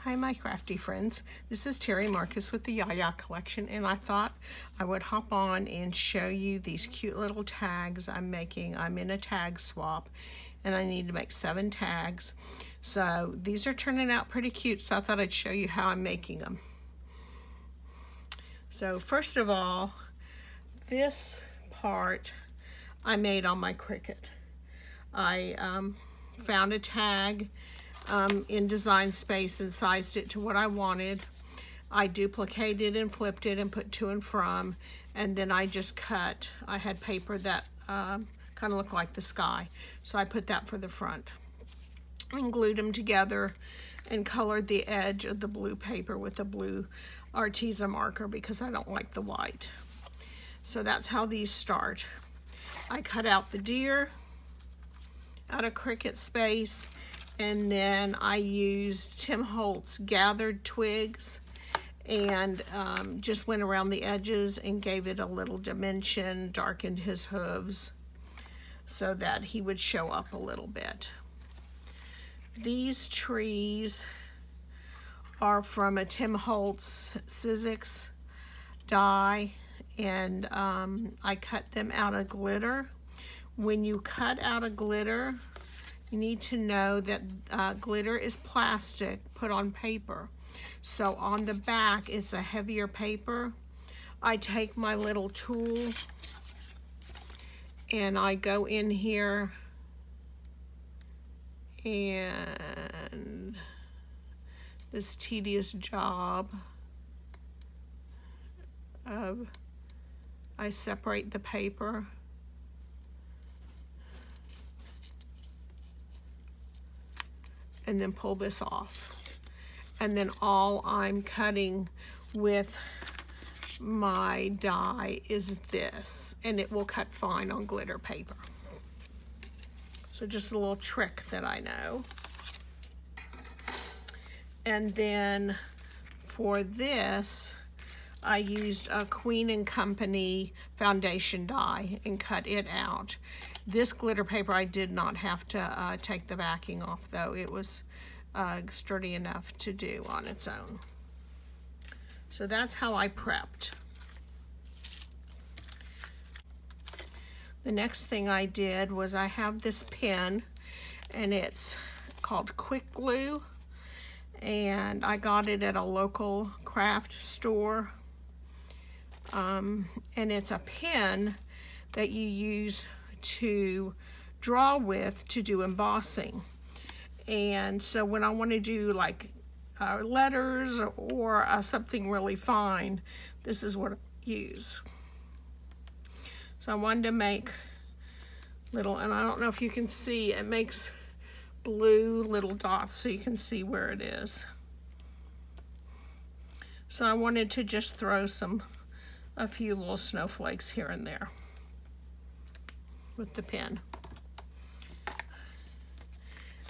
Hi my crafty friends, this is Terry Marcus with the Yaya Collection, and I thought I would hop on and show you these cute little tags I'm making. I'm in a tag swap and I need to make 7 tags. So these are turning out pretty cute, so I thought I'd show you how I'm making them. So first of all, this part I made on my Cricut. I found a tag in Design Space and sized it to what I wanted. I duplicated and flipped it and put to and from, and then I just cut. I had paper that kind of looked like the sky, so I put that for the front and glued them together and colored the edge of the blue paper with a blue Arteza marker because I don't like the white. So that's how these start. I cut out the deer out of Cricut Space, and then I used Tim Holtz gathered twigs and just went around the edges and gave it a little dimension, darkened his hooves so that he would show up a little bit. These trees are from a Tim Holtz Sizzix die, and I cut them out of glitter. When you cut out of glitter, you need to know that glitter is plastic put on paper. So on the back is a heavier paper. I take my little tool and I go in here and this tedious job of I separate the paper and then pull this off. And then all I'm cutting with my die is this, and it will cut fine on glitter paper. So just a little trick that I know. And then for this, I used a Queen & Company foundation die and cut it out. This glitter paper I did not have to take the backing off, though. It was sturdy enough to do on its own. So that's how I prepped. The next thing I did was I have this pen, and it's called Quick Glue, and I got it at a local craft store. And it's a pen that you use to draw with to do embossing. And so when I want to do like letters or something really fine, this is what I use. So I wanted to make little, and I don't know if you can see, it makes blue little dots so you can see where it is. So I wanted to just throw a few little snowflakes here and there with the pen.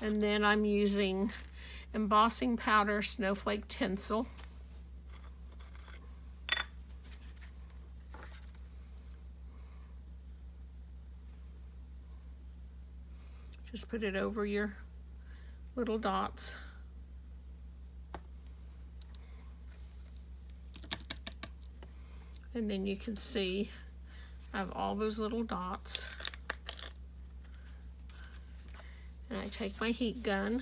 And then I'm using embossing powder snowflake tinsel. Just put it over your little dots. And then you can see I have all those little dots. And I take my heat gun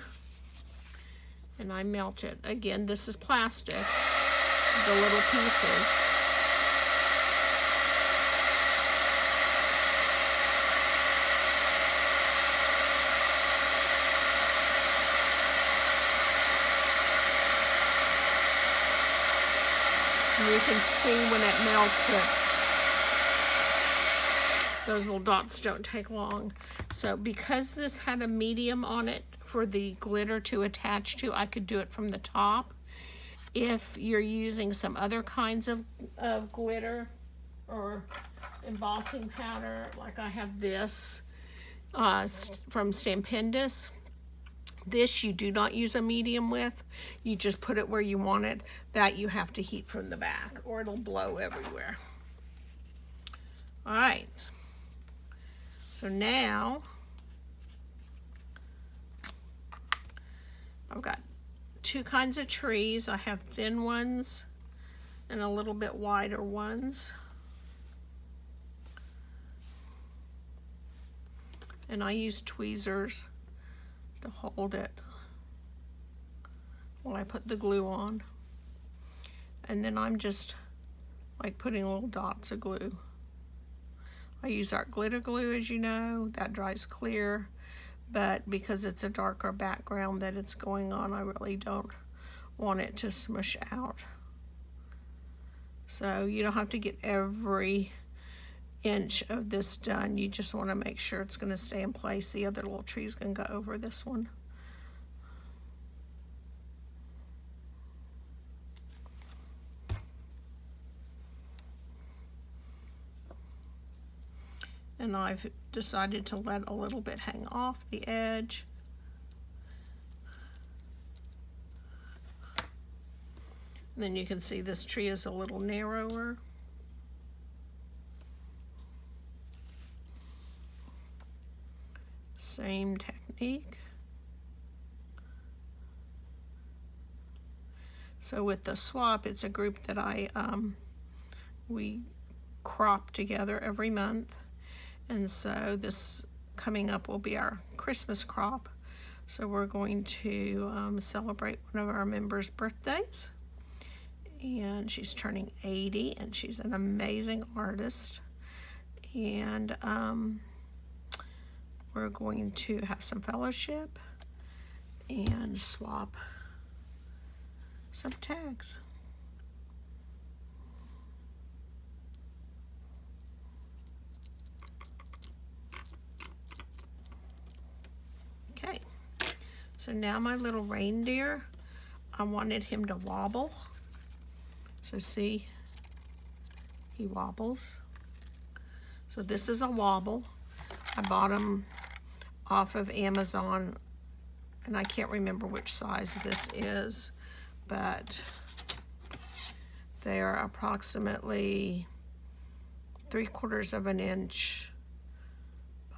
and I melt it. Again, this is plastic, the little pieces. And you can see when it melts it, those little dots don't take long. So because this had a medium on it for the glitter to attach to, I could do it from the top. If you're using some other kinds of glitter or embossing powder, like I have this from Stampendous, this you do not use a medium with. You just put it where you want it. That you have to heat from the back or it'll blow everywhere. All right. So now I've got two kinds of trees. I have thin ones and a little bit wider ones. And I use tweezers to hold it while I put the glue on. And then I'm just like putting little dots of glue. I use our glitter glue, as you know, that dries clear, but because it's a darker background that it's going on, I really don't want it to smush out. So you don't have to get every inch of this done. You just want to make sure it's going to stay in place. The other little trees can go over this one. And I've decided to let a little bit hang off the edge. And then you can see this tree is a little narrower. Same technique. So with the swap, it's a group that we crop together every month. And so this coming up will be our Christmas crop. So we're going to celebrate one of our members' birthdays. And she's turning 80, and she's an amazing artist. And we're going to have some fellowship and swap some tags. Okay, so now my little reindeer, I wanted him to wobble. So see, he wobbles. So this is a wobble. I bought them off of Amazon, and I can't remember which size this is, but they are approximately 3/4 of an inch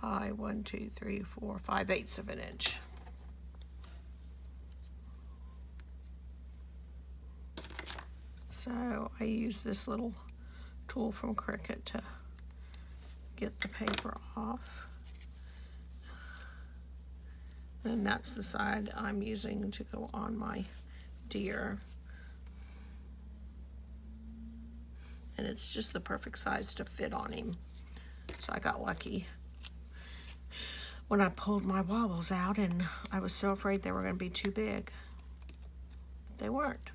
by 1, 2, 3, 4, 5/8 of an inch. So I use this little tool from Cricut to get the paper off. And that's the side I'm using to go on my deer. And it's just the perfect size to fit on him. So I got lucky when I pulled my wobbles out, and I was so afraid they were going to be too big. They weren't.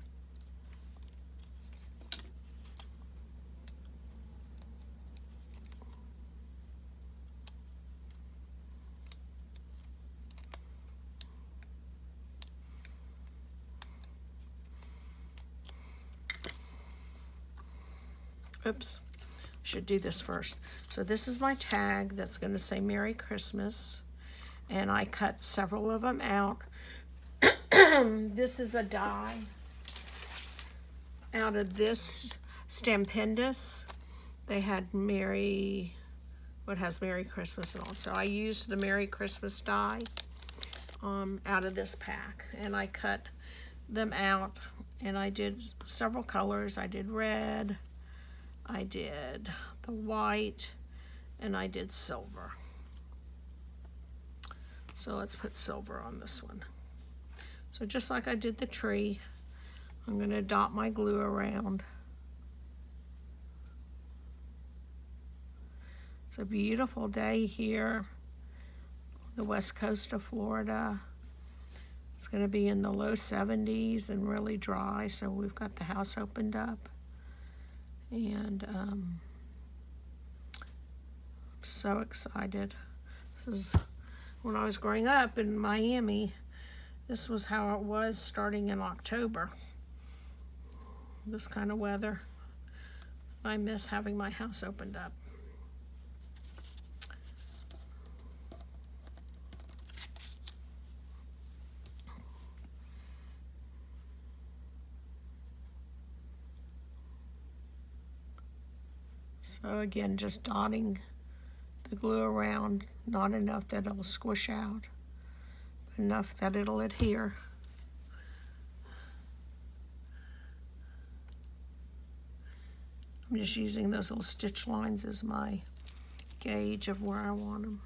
Oops, should do this first. So this is my tag that's going to say Merry Christmas, and I cut several of them out. This is a die out of this Stampendous. They had what has Merry Christmas and all. So I used the Merry Christmas die out of this pack, and I cut them out, and I did several colors. I did red, I did the white, and I did silver. So let's put silver on this one. So just like I did the tree, I'm going to dot my glue around. It's a beautiful day here on the west coast of Florida. It's going to be in the low 70s and really dry, so we've got the house opened up. And I'm so excited. This is when I was growing up in Miami. This was how it was starting in October. This kind of weather. I miss having my house opened up. So again, just dotting the glue around, not enough that it'll squish out, but enough that it'll adhere. I'm just using those little stitch lines as my gauge of where I want them.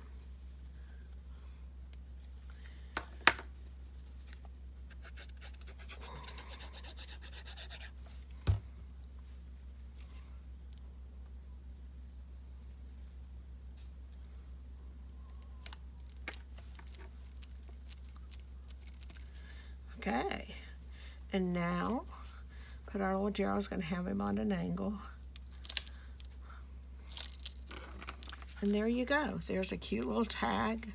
Okay, and now put our little jar. I was going to have him on an angle. And there you go. There's a cute little tag.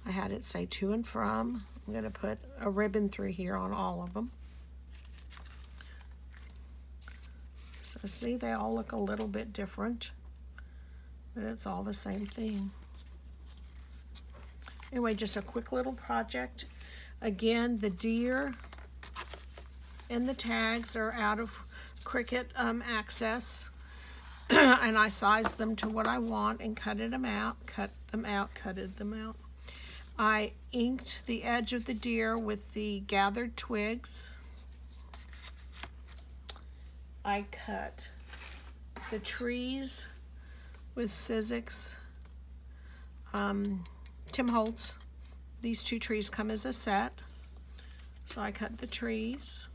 I had it say to and from. I'm going to put a ribbon through here on all of them. So see, they all look a little bit different, but it's all the same thing. Anyway, just a quick little project. Again, the deer and the tags are out of Cricut Access. And I sized them to what I want and cutted them out. I inked the edge of the deer with the gathered twigs. I cut the trees with Sizzix Tim Holtz. These two trees come as a set. So I cut the trees.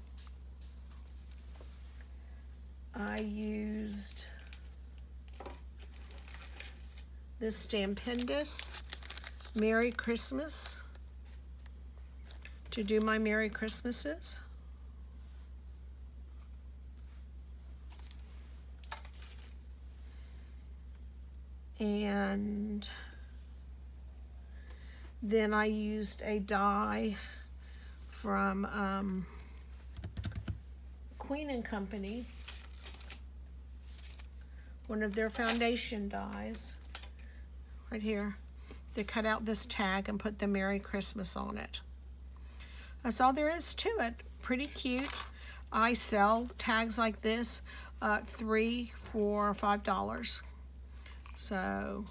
I used this Stampendous Merry Christmas to do my Merry Christmases. And then I used a die from Queen & Company, one of their foundation dies, right here. They cut out this tag and put the Merry Christmas on it. That's all there is to it. Pretty cute. I sell tags like this, $3, $4, $5. So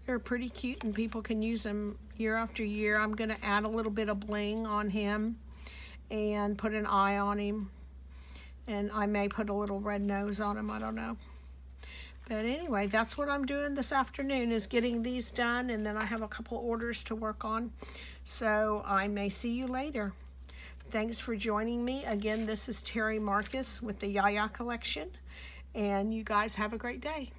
they're pretty cute and people can use them year after year. I'm going to add a little bit of bling on him and put an eye on him. And I may put a little red nose on him, I don't know. But anyway, that's what I'm doing this afternoon, is getting these done, and then I have a couple orders to work on. So I may see you later. Thanks for joining me. Again, this is Terry Marcus with the Yaya Collection, and you guys have a great day.